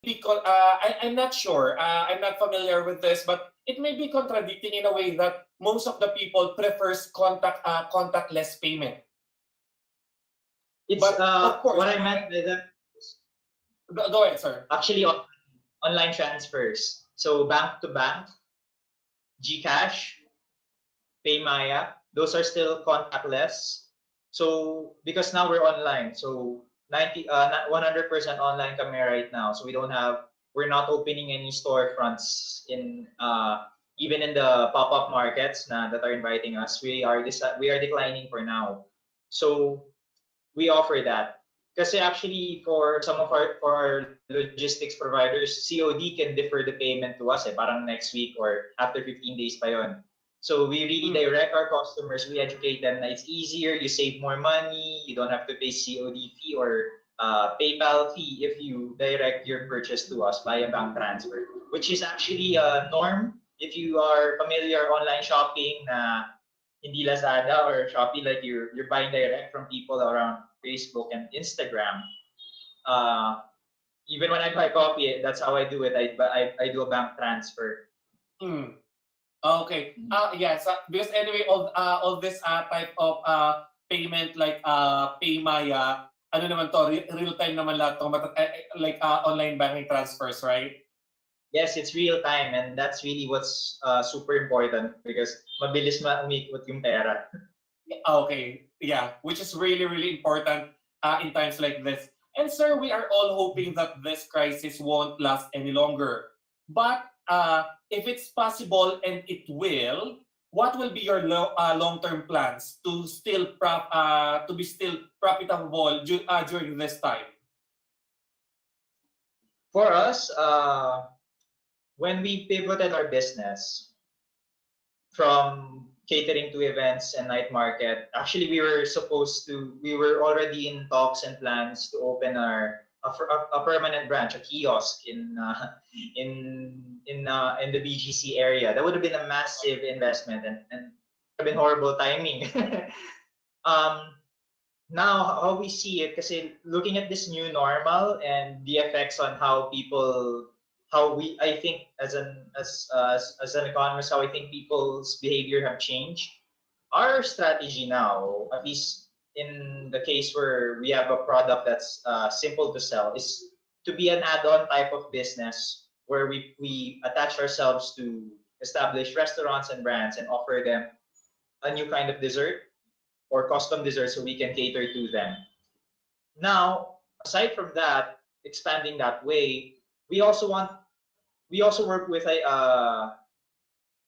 I'm not sure. I'm not familiar with this, but it may be contradicting in a way that most of the people prefers contactless payment. It's But of course, what I meant by that go ahead, sir. actually online transfers. So bank to bank, GCash, Paymaya, those are still contactless. So because now we're online, so 100% online kami right now. So we're not opening any storefronts in even in the pop-up markets that are inviting us. We are declining for now. So we offer that. Kasi actually for some of our logistics providers, COD can defer the payment to us parang next week or after 15 days pa yon. So we really Mm. direct our customers, we educate them that it's easier, you save more money, you don't have to pay COD fee or PayPal fee if you direct your purchase to us via bank transfer, which is actually a norm if you are familiar online shopping na hindi Lazada or Shopee, like you're buying direct from people around Facebook and Instagram. Uh, Even when I buy coffee, that's how I do it. I do a bank transfer. Mm. Okay. Yes. Because anyway, all this type of payment like Paymaya, ano naman to, real time naman lahat to, like online banking transfers, right? Yes, it's real time, and that's really what's super important because mabilis umikot yung pera. Okay. Yeah, which is really, really important in times like this. And sir, we are all hoping that this crisis won't last any longer. But if it's possible and it will, what will be your long-term plans to to be still profitable during this time? For us, when we pivoted our business from catering to events and night market, actually we were already in talks and plans to open a permanent branch, a kiosk in the BGC area. That would have been a massive investment and have been horrible timing. um, Now how we see it, kasi looking at this new normal and the effects on how we I think as an economist, how I think people's behavior have changed. Our strategy now, at least in the case where we have a product that's simple to sell, is to be an add-on type of business where we attach ourselves to established restaurants and brands and offer them a new kind of dessert or custom desserts so we can cater to them. Now, aside from that, expanding that way, we also want we also work with a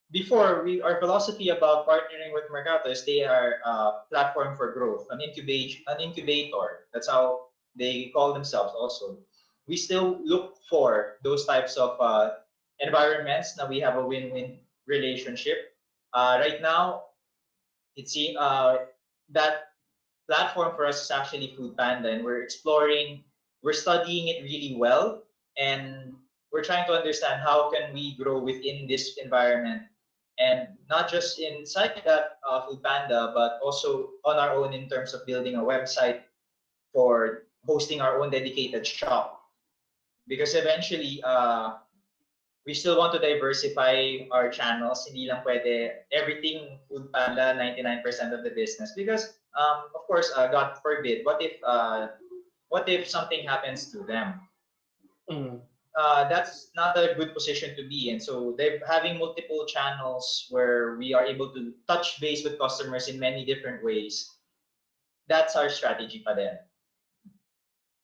before we our philosophy about partnering with Mercato is they are a platform for growth, an incubator. That's how they call themselves also. We still look for those types of environments that we have a win-win relationship. Right now, it's that platform for us is actually Food Panda, and we're studying it really well, and we're trying to understand how can we grow within this environment, and not just inside that Food Panda, but also on our own in terms of building a website for hosting our own dedicated shop. Because eventually, we still want to diversify our channels. Hindi lang pwede everything Food Panda, 99% of the business. Because, of course, God forbid, what if something happens to them? Mm. That's not a good position to be in. So they're having multiple channels where we are able to touch base with customers in many different ways. That's our strategy pa din.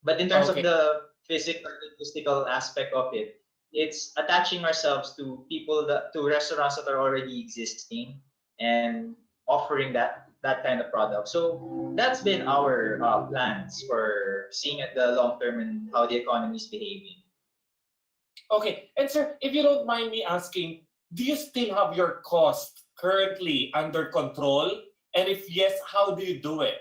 But in terms of Okay. the physical, logistical aspect of it, it's attaching ourselves to to restaurants that are already existing and offering that kind of product. So that's been our plans for seeing at the long term and how the economy is behaving. Okay. And sir, if you don't mind me asking, do you still have your cost currently under control? And if yes, how do you do it?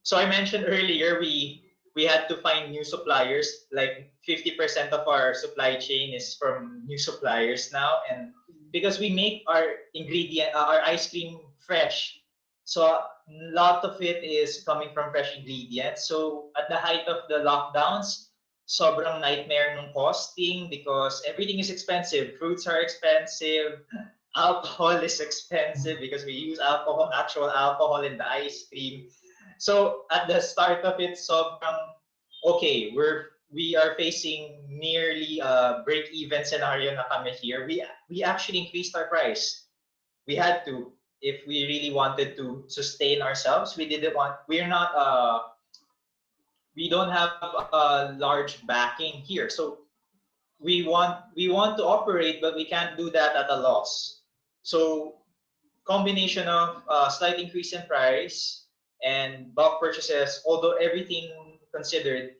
So I mentioned earlier we had to find new suppliers. Like 50% of our supply chain is from new suppliers now, and because we make our ice cream fresh, so a lot of it is coming from fresh ingredients. So at the height of the lockdowns, sobrang nightmare ng costing because everything is expensive. Fruits are expensive. Alcohol is expensive because we use alcohol, actual alcohol in the ice cream. So at the start of it, sobrang okay, we are facing nearly a break-even scenario na kami here. We actually increased our price. We had to if we really wanted to sustain ourselves. We're not we don't have a large backing here. So we want to operate, but we can't do that at a loss. So combination of slight increase in price and bulk purchases, although everything considered,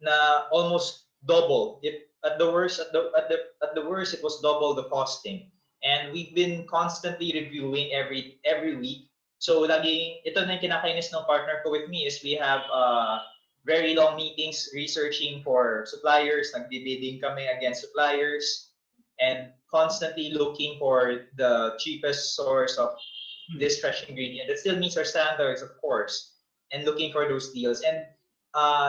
na almost double. It at the worst at the worst it was double the costing. And we've been constantly reviewing every week. So lagi ito na yung kinakainis ng partner ko with me is we have very long meetings researching for suppliers, nagbibidding kami against suppliers and constantly looking for the cheapest source of this fresh ingredient that still meets our standards, of course, and looking for those deals. And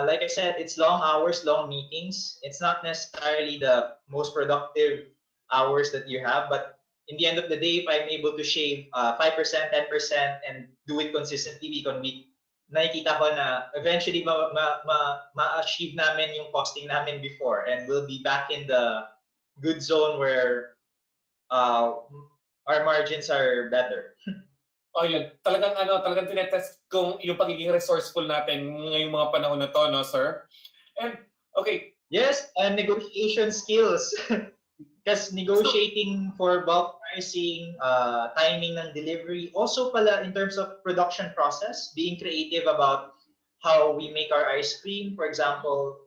like I said, it's long hours, long meetings. It's not necessarily the most productive hours that you have, but in the end of the day, if I'm able to shave 5%, 10%, and do it consistently week on week, nakikita ko na eventually ma-achieve namin yung costing namin before, and we'll be back in the good zone where our margins are better. Oh, yun. Talagang tinetest kung yung pagiging resourceful natin ngayong mga panahon na to, no, sir? And, okay. Yes, and negotiation skills. Because negotiating for bulk pricing, timing ng delivery, also pala in terms of production process, being creative about how we make our ice cream. For example,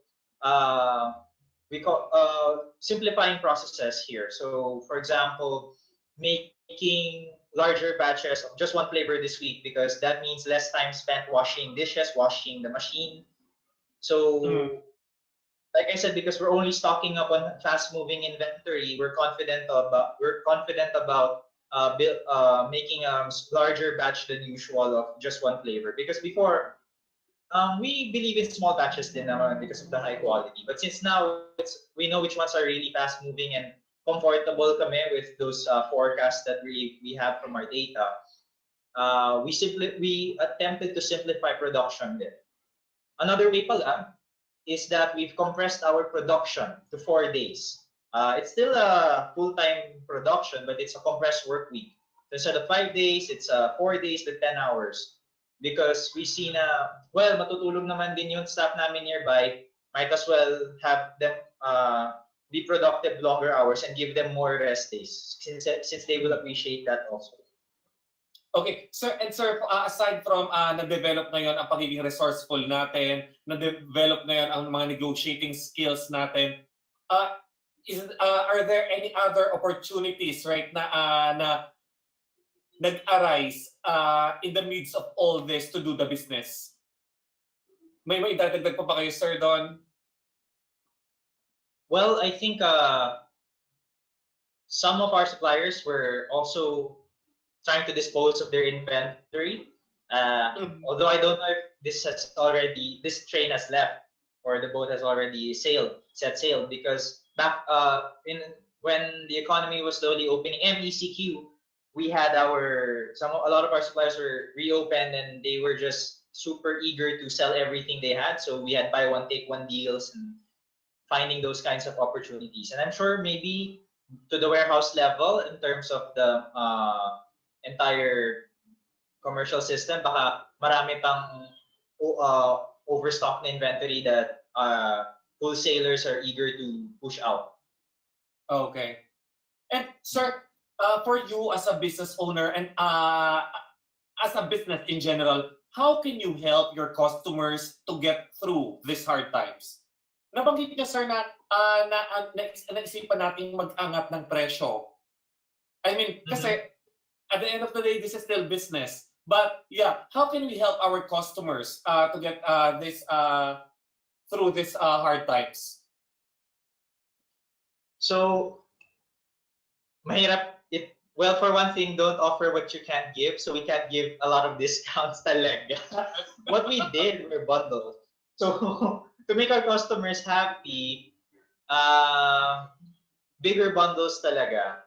we call simplifying processes here. So, for example, making larger batches of just one flavor this week because that means less time spent washing dishes, washing the machine. So, like I said, because we're only stocking up on fast-moving inventory, we're confident about making a larger batch than usual of just one flavor. Because before, we believe in small batches din naman because of the high quality. But since now we know which ones are really fast-moving and comfortable kami with those forecasts that we have from our data, we attempted to simplify production din. Another way pala is that we've compressed our production to 4 days. It's still a full-time production, but it's a compressed work week. So instead of 5 days, it's 4 days to 10 hours. Because we see na, well, matutulog naman din yung staff namin nearby, might as well have them be productive longer hours and give them more rest days since they will appreciate that also. Okay, sir, and sir, aside from na-develop ngayon ang pagiging resourceful natin, na-develop ngayon ang mga negotiating skills natin, are there any other opportunities, right, na nag-arise in the midst of all this to do the business? May idadagdag pa ba kayo, sir, doon? Well, I think some of our suppliers were also trying to dispose of their inventory. Although I don't know if this train has left or the boat has already set sail because back when the economy was slowly opening, MECQ, we had a lot of our suppliers were reopened and they were just super eager to sell everything they had. So we had buy one take one deals and finding those kinds of opportunities. And I'm sure maybe to the warehouse level in terms of the entire commercial system, baka marami pang overstock na inventory that wholesalers are eager to push out. Okay. And sir, for you as a business owner and as a business in general, how can you help your customers to get through these hard times? Nabanggit niyo, sir, na naisipan natin mag-angat ng presyo. I mean, kasi at the end of the day, this is still business. But yeah, how can we help our customers to get this through these hard times? So, mahirap. Well, for one thing, don't offer what you can't give. So we can't give a lot of discounts talaga. What we did were bundles. So to make our customers happy, uh, bigger bundles talaga.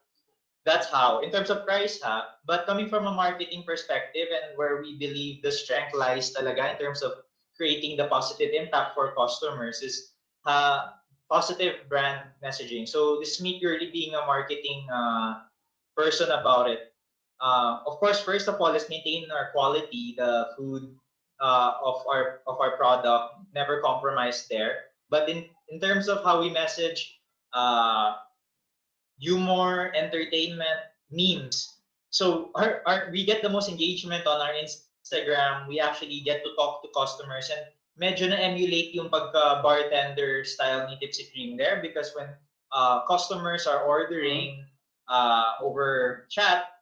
That's how, in terms of price, ha. But coming from a marketing perspective and where we believe the strength lies talaga in terms of creating the positive impact for customers is positive brand messaging. So this is me purely being a marketing person about it. Of course, first of all, let's maintain our quality, the food of our product, never compromise there. But in terms of how we message, uh, humor, entertainment, memes. So we get the most engagement on our Instagram. We actually get to talk to customers and medyo na-emulate yung pagka-bartender style ni Tipsy Cream there because when customers are ordering over chat,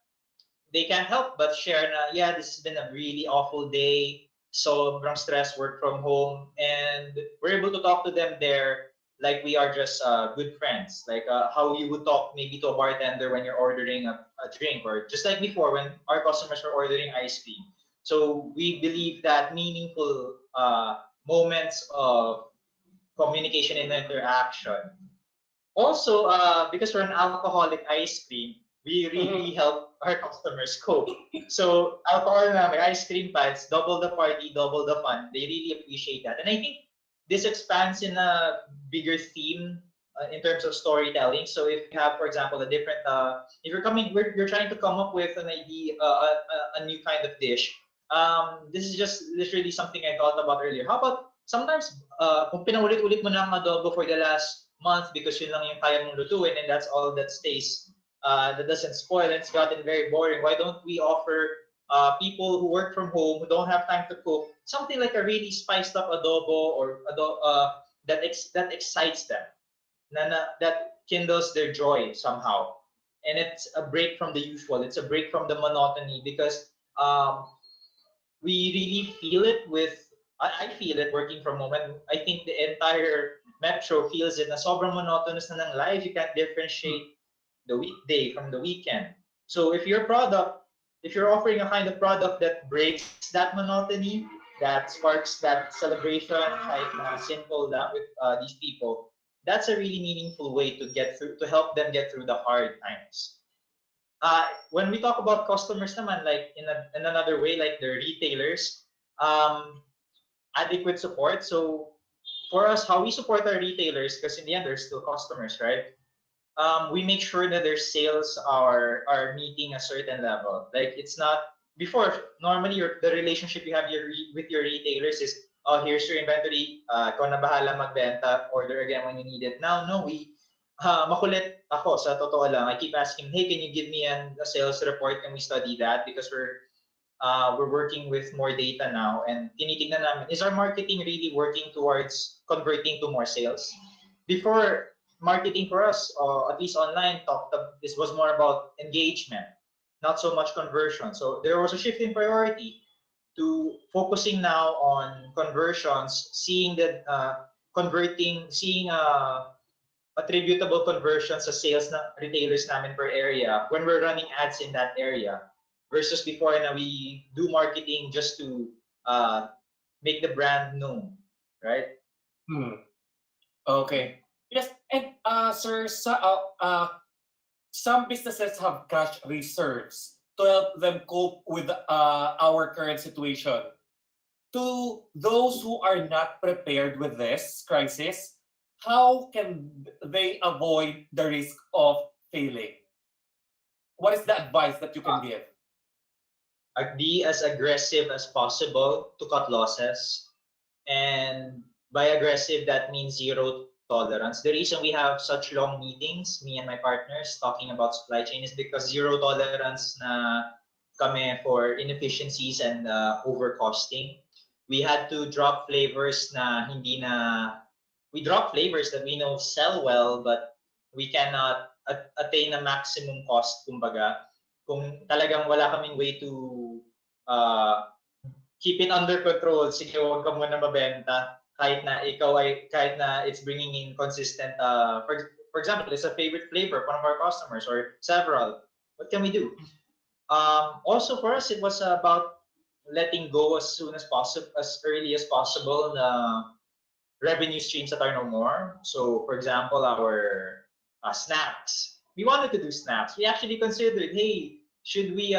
they can't help but share na, yeah, this has been a really awful day, sobrang stress, work from home, and we're able to talk to them there like we are just good friends, like how you would talk maybe to a bartender when you're ordering a drink, or just like before when our customers were ordering ice cream. So we believe that meaningful moments of communication and interaction. Also, because we're an alcoholic ice cream, we really Mhm. help our customers cope. So alcohol na may ice cream pa, it's double the party, double the fun. They really appreciate that. And I think this expands in a bigger theme in terms of storytelling. So if you have, for example, a different, if you're trying to come up with an idea, a new kind of dish. This is just literally something I thought about earlier. How about sometimes kung pinaulit-ulit mo na ang adobo for the last month because yun lang yung kaya mong lutuin and that's all that stays, that doesn't spoil and it's gotten very boring. Why don't we offer people who work from home, who don't have time to cook, something like a really spiced up adobo or that excites them, that kindles their joy somehow. And it's a break from the usual. It's a break from the monotony because we really feel it with I feel it working from home, and I think the entire metro feels it na sobrang monotonous na ng life. You can't differentiate the weekday from the weekend. So if you're offering a kind of product that breaks that monotony, that sparks that celebration, like simple that with these people, that's a really meaningful way to get through, to help them get through the hard times. When we talk about customers naman, like in another way, like the retailers, um, adequate support. So for us, how we support our retailers, because in the end, they're still customers, right? We make sure that their sales are meeting a certain level. Like it's not before. Normally, the relationship you have with your retailers is, oh, here's your inventory. Ikaw na bahala magbenta. Order again when you need it. Now, no, makulit ako sa totoo lang. I keep asking, hey, can you give me a sales report? Can we study that? Because we're working with more data now, and tinitignan namin, is our marketing really working towards converting to more sales? Before, marketing for us, at least online, this was more about engagement, not so much conversion. So there was a shift in priority to focusing now on conversions, seeing that seeing attributable conversions sa sales na retailers namin per area when we're running ads in that area, versus before na we do marketing just to uh, make the brand known, right? Hmm. Okay. Yes, and sir, some businesses have cash reserves to help them cope with our current situation. To those who are not prepared with this crisis, how can they avoid the risk of failing? What is the advice that you can give? Be as aggressive as possible to cut losses. And by aggressive, that means zero tolerance. The reason we have such long meetings, me and my partners, talking about supply chain is because zero tolerance na kami for inefficiencies and overcosting. We had to drop flavors na hindi na, we drop flavors that we know sell well, but we cannot attain a maximum cost, kumbaga. Kung talagang wala kaming way to uh, keep it under control. Sige, huwag ka muna mabenta kahit na it's bringing in consistent for example, it's a favorite flavor of one of our customers or several. What can we do? Also for us, it was about letting go as soon as possible, as early as possible. revenue streams that are no more. So, for example, our snacks. We wanted to do snacks. We actually considered, hey, should we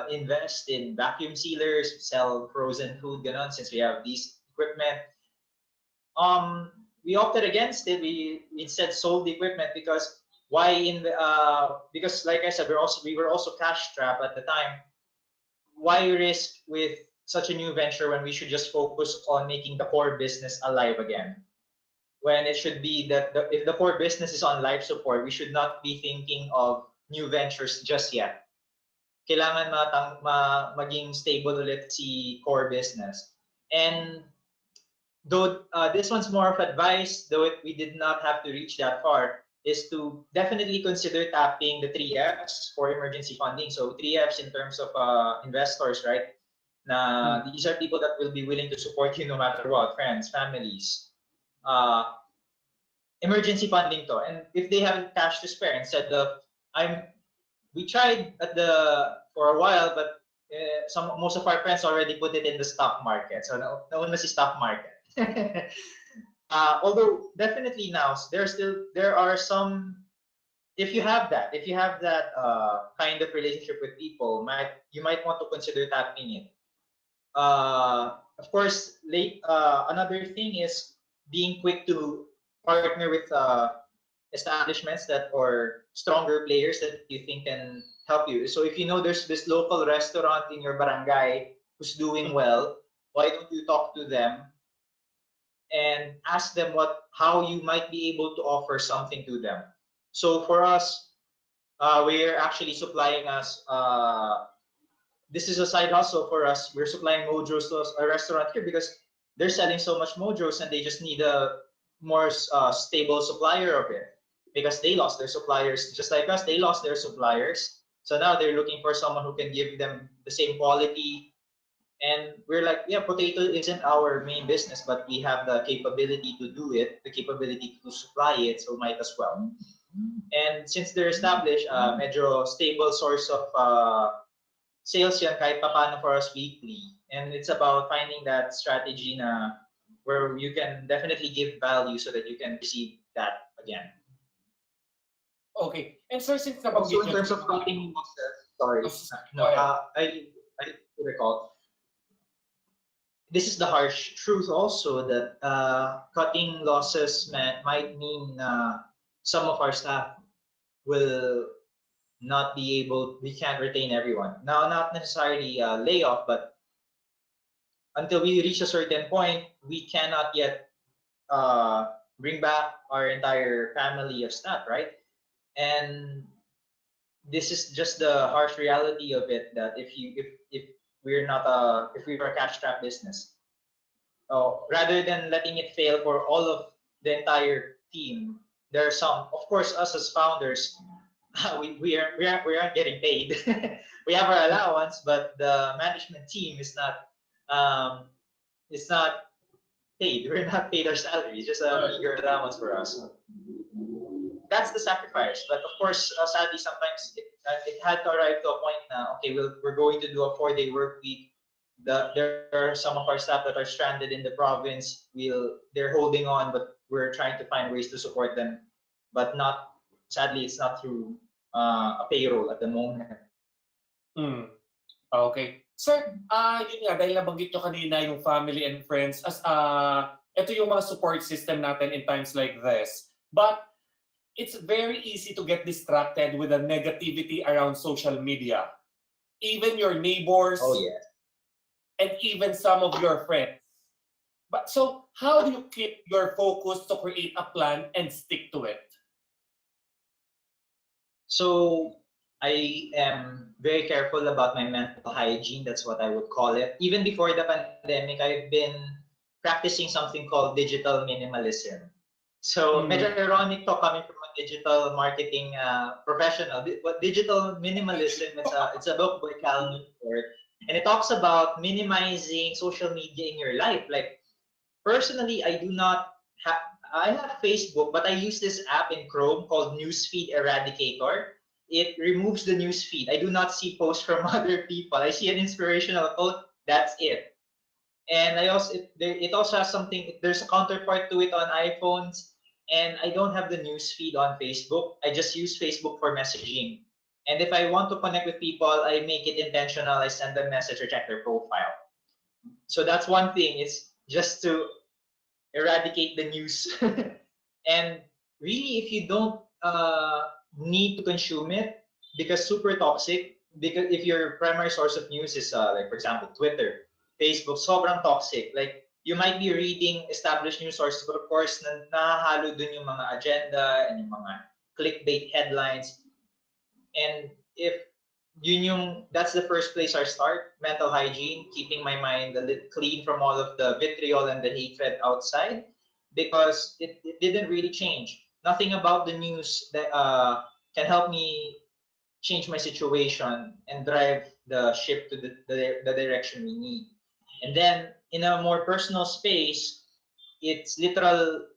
invest in vacuum sealers, sell frozen food, ganon, since we have these equipment? We opted against it. We instead sold the equipment because why in the because like I said, we were also cash strapped at the time. Why risk with such a new venture when we should just focus on making the core business alive again? When it should be that if the core business is on life support, we should not be thinking of new ventures just yet. Kailangan maging stable ulit si core business. And though this one's more of advice, though we did not have to reach that far, is to definitely consider tapping the 3Fs for emergency funding. So 3Fs in terms of investors, right? Na these are people that will be willing to support you no matter what, friends, families. Emergency funding to. And if they have cash to spare, instead of we tried for a while, but most of our friends already put it in the stock market. So nauna si stock market. Although definitely now there are some, if you have that kind of relationship with people, you might want to consider tapping it. Of course, another thing is being quick to partner with establishments or stronger players that you think can help you. So if you know there's this local restaurant in your barangay who's doing well, why don't you talk to them and ask them how you might be able to offer something to them? So for us, we're actually supplying us. This is a side hustle for us. We're supplying mojos to a restaurant here because they're selling so much mojos and they just need a more stable supplier of it, because they lost their suppliers just like us. They lost their suppliers, so now they're looking for someone who can give them the same quality. And we're like, yeah, potato isn't our main business, but we have the capability to do it, the capability to supply it, so might as well. And since they're established, medyo stable source of sales yan kahit papaano for us weekly. And it's about finding that strategy where you can definitely give value so that you can receive that again. Okay. And sir, since Also in terms of cutting losses, sorry, I recall. This is the harsh truth also that cutting losses might mean some of our staff will not be able, we can't retain everyone. Now, not necessarily layoff, but until we reach a certain point, we cannot yet bring back our entire family of staff, right? And this is just the harsh reality of it, that if we're a cash trap business, rather than letting it fail for all of the entire team, there are some, of course, us as founders, we aren't getting paid. We have our allowance, but the management team is not paid. We're not paid our salary. It's just a meager allowance for us. That's the sacrifice. But of course, sadly, sometimes it had to arrive to a point now. Okay, we're going to do a 4-day work week. There are some of our staff that are stranded in the province. They're holding on, but we're trying to find ways to support them. But sadly, it's not through a payroll at the moment. Okay. Sir, yun nga, dahil nabanggit nyo kanina yung family and friends, ito yung mga support system natin in times like this. But it's very easy to get distracted with the negativity around social media. Even your neighbors, and even some of your friends. But so, how do you keep your focus to create a plan and stick to it? So I am very careful about my mental hygiene. That's what I would call it. Even before the pandemic, I've been practicing something called digital minimalism. So medyo ironic to coming from a digital marketing professional. But digital minimalism, it's a book by Cal Newport, and it talks about minimizing social media in your life. Like personally, I have Facebook, but I use this app in Chrome called Newsfeed Eradicator. It removes the newsfeed. I do not see posts from other people. I see an inspirational quote. That's it. And it also has something. There's a counterpart to it on iPhones, and I don't have the news feed on Facebook. I just use Facebook for messaging. And if I want to connect with people, I make it intentional. I send them a message or check their profile. So that's one thing. It's just to eradicate the news. And really, if you don't need to consume it, because super toxic, because if your primary source of news is like, for example, Twitter, Facebook, sobrang toxic. Like, you might be reading established news sources, but of course, nahahalo dun yung mga agenda and yung mga clickbait headlines. And if that's the first place I start, mental hygiene, keeping my mind a little clean from all of the vitriol and the hatred outside, because it didn't really change. Nothing about the news that can help me change my situation and drive the ship to the direction we need. And then in a more personal space, it's literal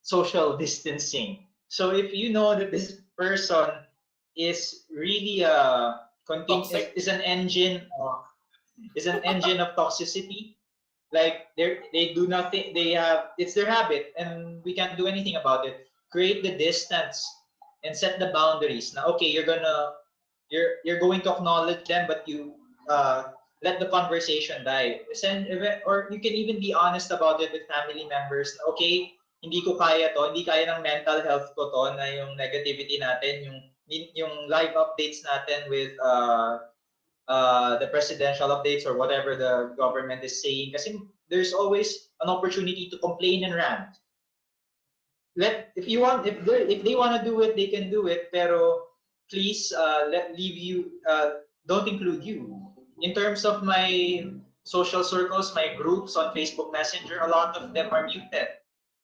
social distancing. So if you know that this person is really is an engine of toxicity, like they do nothing, they have, it's their habit and we can't do anything about it. Create the distance and set the boundaries. Now, okay, you're going to acknowledge them, but you let the conversation die. Or you can even be honest about it with family members. Okay, hindi ko kaya to, hindi kaya ng mental health ko to, na yung negativity natin, yung live updates natin with the presidential updates or whatever the government is saying. Kasi there's always an opportunity to complain and rant. If they want to do it, they can do it. Pero please don't include you. In terms of my social circles, my groups on Facebook Messenger, a lot of them are muted.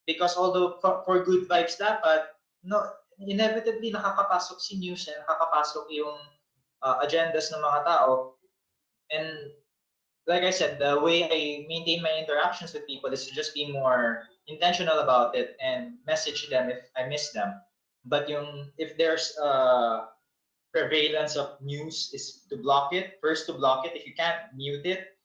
Because although for good vibes dapat, no, inevitably nakakapasok si news and nakakapasok yung agendas ng mga tao. And like I said, the way I maintain my interactions with people is to just be more intentional about it and message them if I miss them. But if there's prevalence of news, is to block it. First, to block it. If you can't, mute it.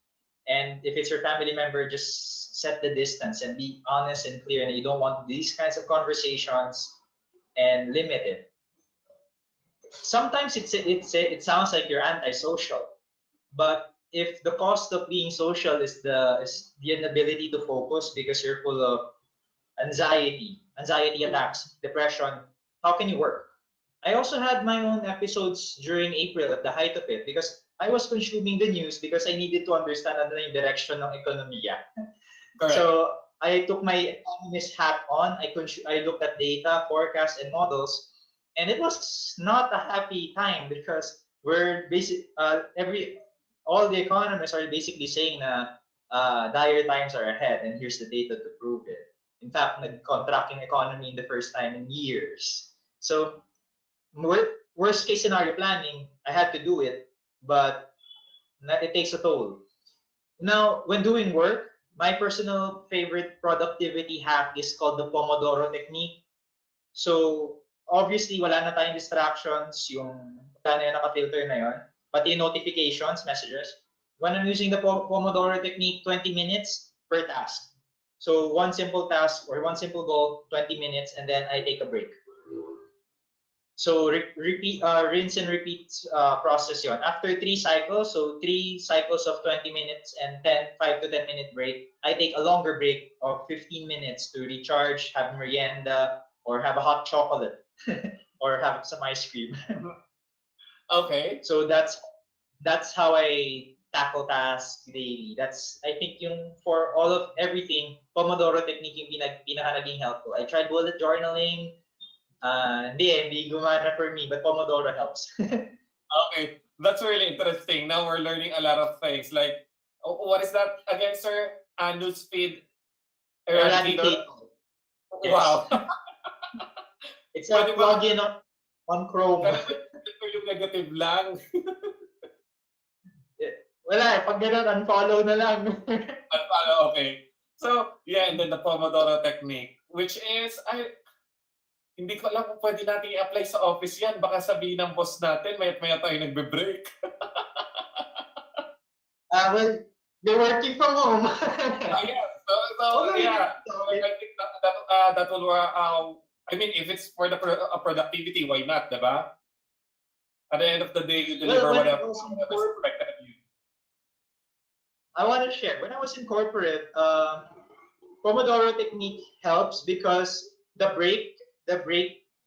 And if it's your family member, just set the distance and be honest and clear. And you don't want these kinds of conversations, and limit it. Sometimes it sounds like you're antisocial, but if the cost of being social is the inability to focus because you're full of anxiety attacks, depression, how can you work? I also had my own episodes during April at the height of it because I was consuming the news because I needed to understand ano yung direction ng ekonomiya. Correct. So I took my economist hat on. I looked at data, forecasts, and models, and it was not a happy time because all the economists are basically saying that dire times are ahead, and here's the data to prove it. In fact, nag-contracting economy in the first time in years. So worst case scenario planning, I had to do it, but it takes a toll. Now, when doing work, my personal favorite productivity hack is called the Pomodoro Technique. So, obviously, wala na tayong distractions, yung wala na yung naka-filter na yun, pati notifications, messages. When I'm using the Pomodoro Technique, 20 minutes per task. So, one simple task or one simple goal, 20 minutes, and then I take a break. So rinse and repeat process yon. After 3 cycles, so 3 cycles of 20 minutes and 5 to 10 minute break, I take a longer break of 15 minutes to recharge, have merienda, or have a hot chocolate, or have some ice cream. Okay. So that's how I tackle tasks daily. That's, I think, yung for all of everything, Pomodoro Technique yung pinaka naging helpful. I tried bullet journaling. Hindi gumana for me, but Pomodoro helps. Okay, that's really interesting. Now we're learning a lot of things. Like, what is that again, sir? Newsfeed eradicator. Yes. Wow. It's a plugin on Chrome. Ito yung negative lang. Wala, pag ganun, unfollow na lang. Unfollow, okay. So, yeah, and then the Pomodoro Technique, which is, hindi ko alam kung pwede natin i-apply sa office yan. Baka sabihin ng boss natin, mayat-maya tayo nagbe-break. Well, They're working from home. Yeah. So Oh, no, you can yeah. So stop it. I think that will I mean, if it's for the productivity, why not, diba? At the end of the day, you Well, deliver when I whatever was in is corporate, expected of you. I want to share. When I was in corporate, Pomodoro Technique helps because the break,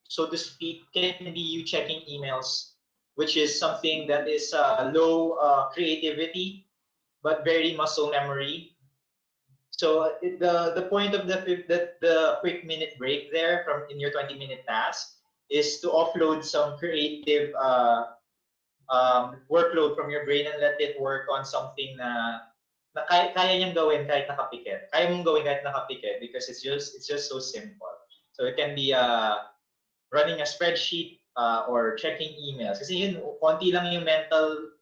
so to speak, can be you checking emails, which is something that is low creativity but very muscle memory. So the point of the quick minute break there from in your 20-minute task is to offload some creative workload from your brain and let it work on something na kaya niyang gawin kahit nakapikit. Kaya mong gawin kahit nakapikit because it's just so simple. So it can be running a spreadsheet or checking emails. Kasi yun, konti lang yung mental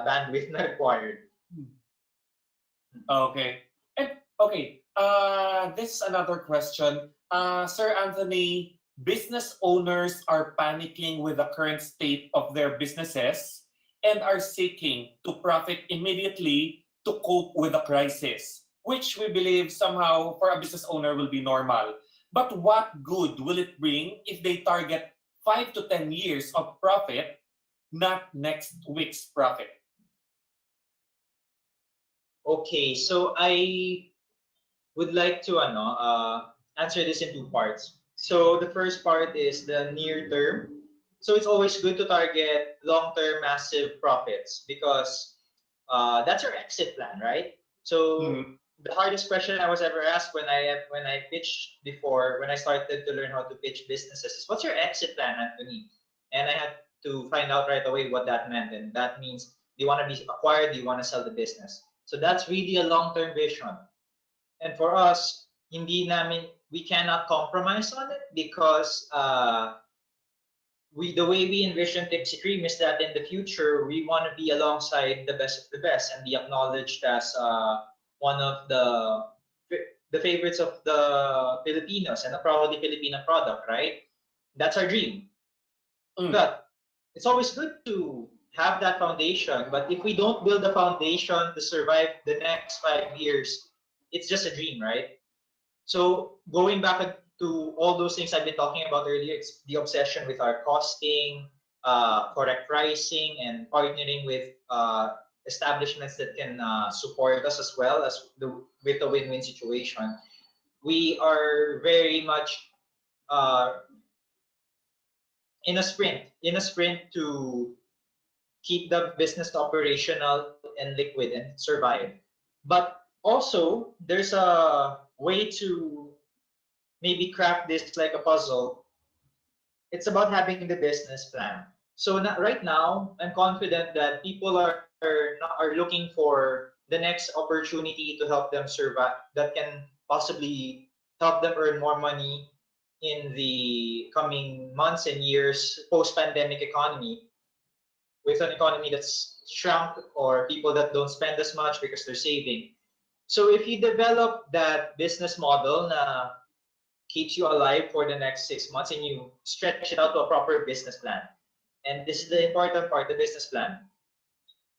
bandwidth na required. Okay. And okay. This is another question. Sir Anthony, business owners are panicking with the current state of their businesses and are seeking to profit immediately to cope with the crisis, which we believe somehow for a business owner will be normal. But what good will it bring if they target 5 to 10 years of profit, not next week's profit? Okay, so I would like to answer this in two parts. So the first part is the near term. So it's always good to target long-term massive profits because that's your exit plan, right? So Mhm. the hardest question I was ever asked when I pitched before when I started to learn how to pitch businesses is what's your exit plan, Anthony? And I had to find out right away what that meant, and that means do you want to be acquired? Do you want to sell the business? So that's really a long-term vision. And for us, we cannot compromise on it because the way we envision Tipsy Cream is that in the future we want to be alongside the best of the best and be acknowledged as one of the favorites of the Filipinos and a proudly Filipino product, right? That's our dream. Mm. But it's always good to have that foundation. But if we don't build a foundation to survive the next 5 years, it's just a dream, right? So going back to all those things I've been talking about earlier, it's the obsession with our costing, correct pricing, and partnering with establishments that can support us as well as with the win-win situation. We are very much uh, in a sprint to keep the business operational and liquid and survive. But also, there's a way to maybe craft this like a puzzle. It's about having the business plan. So right now, I'm confident that people are looking for the next opportunity to help them survive that can possibly help them earn more money in the coming months and years post-pandemic economy with an economy that's shrunk or people that don't spend as much because they're saving. So if you develop that business model keeps you alive for the next 6 months and you stretch it out to a proper business plan. And this is the important part, the business plan.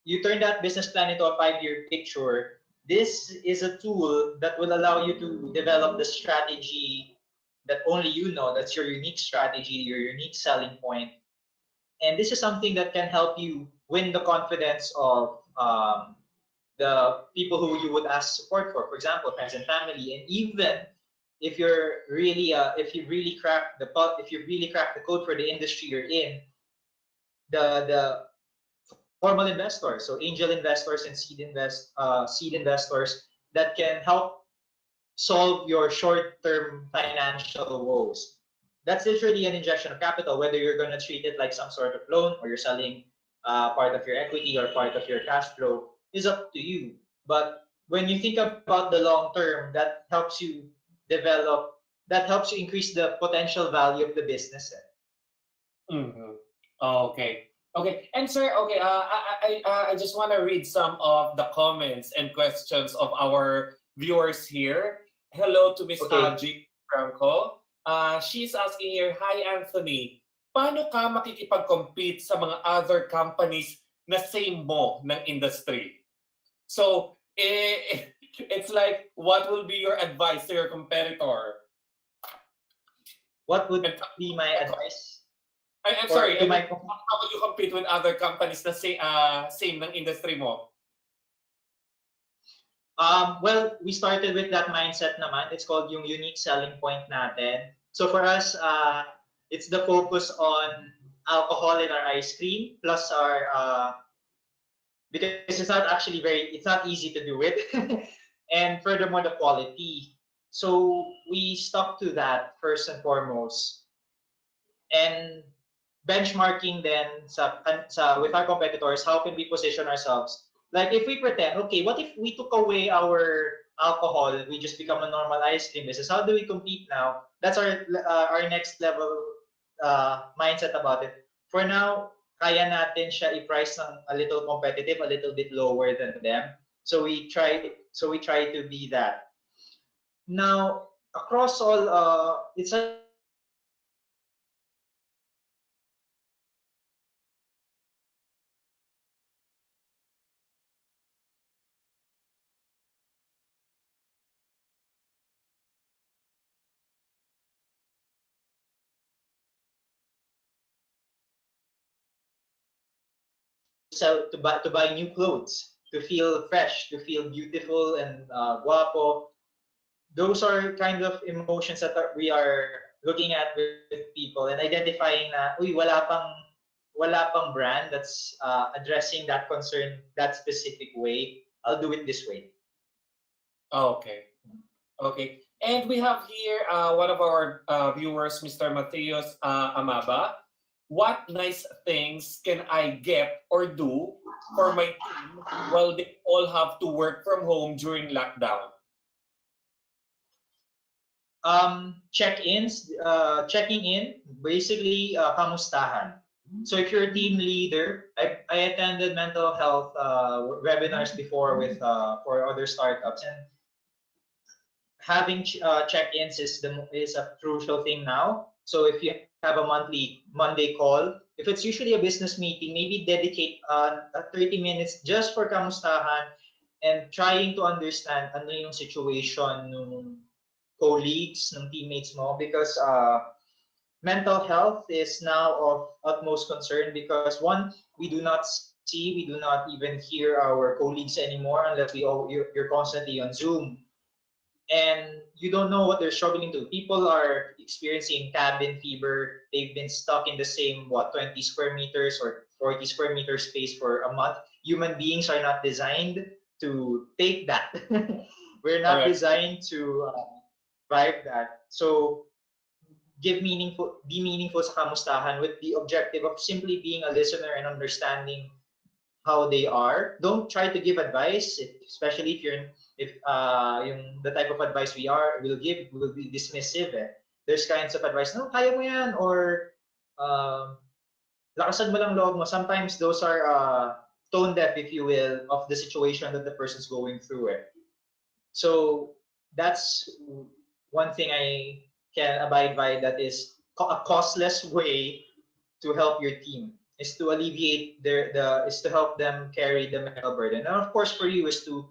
You turn that business plan into a 5-year picture. This is a tool that will allow you to develop the strategy that only you know. That's your unique strategy, your unique selling point. And this is something that can help you win the confidence of the people who you would ask support for example, friends and family, and even if you really crack the code for the industry you're in, the formal investors, so angel investors and seed investors that can help solve your short-term financial woes. That's literally an injection of capital, whether you're going to treat it like some sort of loan or you're selling part of your equity or part of your cash flow is up to you. But when you think about the long term, that helps you increase the potential value of the business. Mhm. Okay. Okay. And sir, okay, I just want to read some of the comments and questions of our viewers here. Hello to Miss Okay. G. Franco. She's asking here, hi Anthony, paano ka makikipag-compete sa mga other companies na same mo ng industry? So it's like, what will be your advice to your competitor? What would And be my advice I'm or sorry, to I mean, my how will you compete with other companies na same ng industry mo? Well, we started with that mindset naman. It's called yung unique selling point natin. So for us, it's the focus on alcohol in our ice cream plus our because it's not easy to do it, and furthermore the quality. So we stuck to that first and foremost, and benchmarking then with our competitors, how can we position ourselves? Like if we pretend, okay, what if we took away our alcohol, we just become a normal ice cream business? How do we compete now? That's our next level mindset about it. For now, kaya natin siya i-price ng a little competitive, a little bit lower than them. So we try to be that. Now, across all, it's like a continuous process. To buy new clothes, to feel fresh, to feel beautiful and guapo. Those are kind of emotions that we are looking at with people and identifying na, uy, wala pang brand that's addressing that concern that specific way. I'll do it this way. Okay. Okay. And we have here one of our viewers, Mr. Mateos Amaba. What nice things can I get or do for my team while they all have to work from home during lockdown? Check-ins, checking in, basically kamustahan. So if you're a team leader, I attended mental health webinars before with for other startups, and having check-ins is a crucial thing now. So if you have a Monday call, if it's usually a business meeting, maybe dedicate 30 minutes just for kamustahan and trying to understand ano yung situation ng colleagues, ng teammates mo, because mental health is now of utmost concern because one, we do not see, we do not even hear our colleagues anymore unless you're constantly on Zoom, and you don't know what they're struggling to. People are experiencing cabin fever. They've been stuck in the same 20 square meters or 40 square meter space for a month. Human beings are not designed to take that. We're not Correct. designed to vibe that. So be meaningful sa kamustahan with the objective of simply being a listener and understanding how they are. Don't try to give advice, especially if yung the type of advice will give will be dismissive. There's kinds of advice, no, kaya mo yan, or um, lakasan mo lang loob mo. Sometimes those are tone deaf, if you will, of the situation that the person's going through. So that's one thing I can abide by, that is a costless way to help your team, is to alleviate is to help them carry the mental burden. And of course for you is to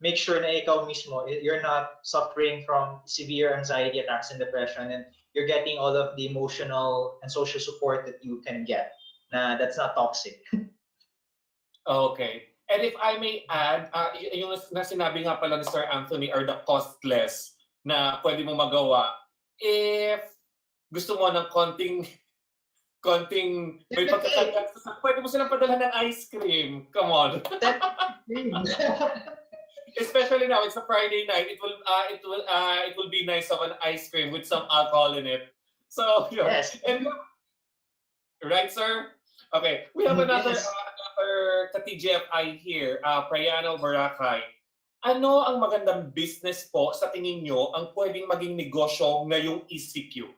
make sure na ikaw mismo, you're not suffering from severe anxiety attacks and depression, and you're getting all of the emotional and social support that you can get. That's not toxic. Okay. And if I may add, yung na sinabi nga pala ni Sir Anthony are the costless na pwede mo magawa. If gusto mo ng konting may pagkakagad, pwede mo silang padalhan ng ice cream. Come on. Especially now, it's a Friday night. It will be nice of an ice cream with some alcohol in it. So Yes. And right, sir? Okay, we have another Yes. ka-TGFI here, Prayano Boracay. Ano ang magandang business po sa tingin nyo ang pwedeng maging negosyo ngayong ECQ?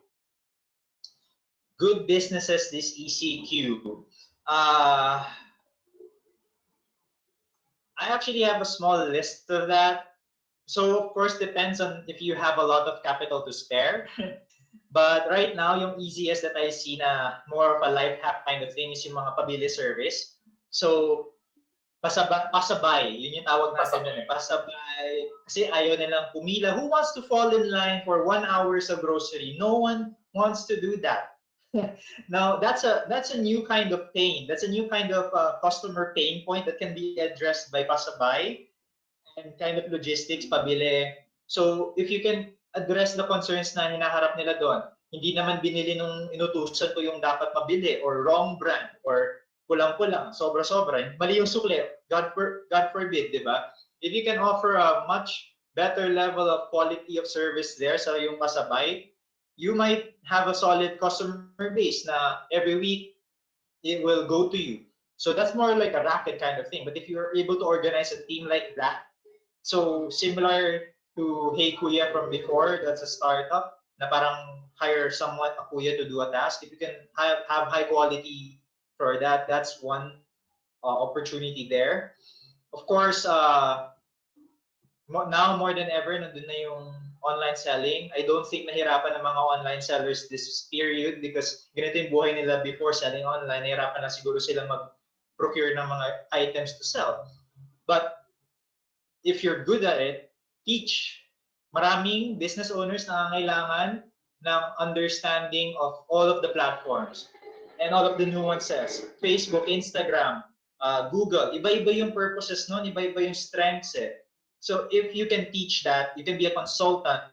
Good businesses this ECQ. I actually have a small list of that. So of course depends on if you have a lot of capital to spare. But right now, yung easiest that I see na more of a life hack kind of thing is yung mga pabili service. So pasabay. Yun yung tawag natin nun eh. Pasabay. Kasi ayaw nilang pumila. Who wants to fall in line for 1 hour sa grocery? No one wants to do that. Now, that's a new kind of pain. That's a new kind of customer pain point that can be addressed by pasabay and kind of logistics, pabili. So, if you can address the concerns na hinaharap nila doon, hindi naman binili nung inutusan ko yung dapat mabili or wrong brand or kulang-kulang, sobra-sobra, mali yung sukli, God forbid, di ba? If you can offer a much better level of quality of service there sa yung pasabay, you might have a solid customer base na every week it will go to you. So that's more like a racket kind of thing. But if you're able to organize a team like that, so similar to Hey Kuya from before, that's a startup na parang hire someone, a kuya, to do a task. If you can have high quality for that, that's one opportunity there. Of course, now more than ever, nandun na yung online selling. I don't think nahirapan ng mga online sellers this period because ganito yung buhay nila before selling online. Nahirapan na siguro silang mag-procure ng mga items to sell. But if you're good at it, teach. Maraming business owners na kailangan ng understanding of all of the platforms and all of the nuances. Facebook, Instagram, Google, iba-iba yung purposes nun, iba-iba yung strengths eh. So if you can teach that, you can be a consultant,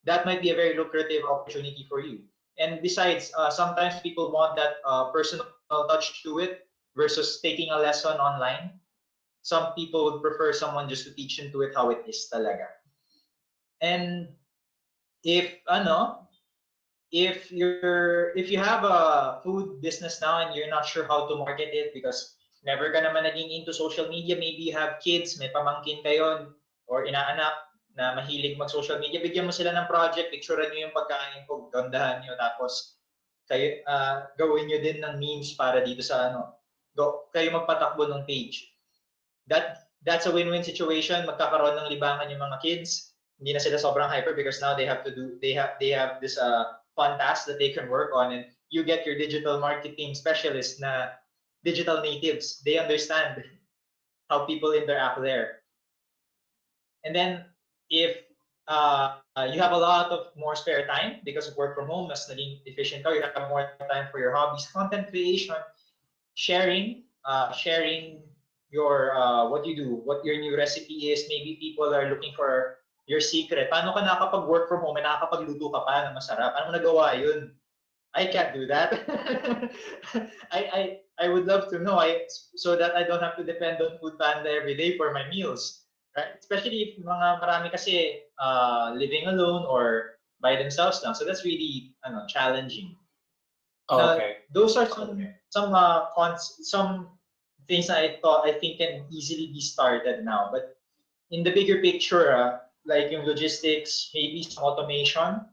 that might be a very lucrative opportunity for you. And besides, sometimes people want that personal touch to it versus taking a lesson online. Some people would prefer someone just to teach into it how it is talaga. And if you have a food business now and you're not sure how to market it because never ka naman naging into social media, maybe you have kids, may pamangkin kayo or inaanak na mahilig mag-social media, bigyan mo sila ng project, picturean nyo yung pagkain ko, gandahan nyo, tapos kayo, gawin nyo din ng memes para dito sa kayo magpatakbo ng page. That's a win-win situation. Magkakaroon ng libangan yung mga kids. Hindi na sila sobrang hyper because now they have this fun task that they can work on, and you get your digital marketing specialists na digital natives. They understand how people interact there. And then if you have a lot of more spare time because of work from home, mas naging efficient ka, you have more time for your hobbies, content creation, sharing your what you do, what your new recipe is. Maybe people are looking for your secret. Paano ka nakakapag-work from home, nakakapagluto ka pa na masarap? Paano mo nagawa yun? I can't do that. I would love to know, so that I don't have to depend on Foodpanda every day for my meals. Right? Especially if marami kasi living alone or by themselves now. So that's really challenging. Okay. Those are some things I think can easily be started now. But in the bigger picture, like yung logistics, maybe some automation,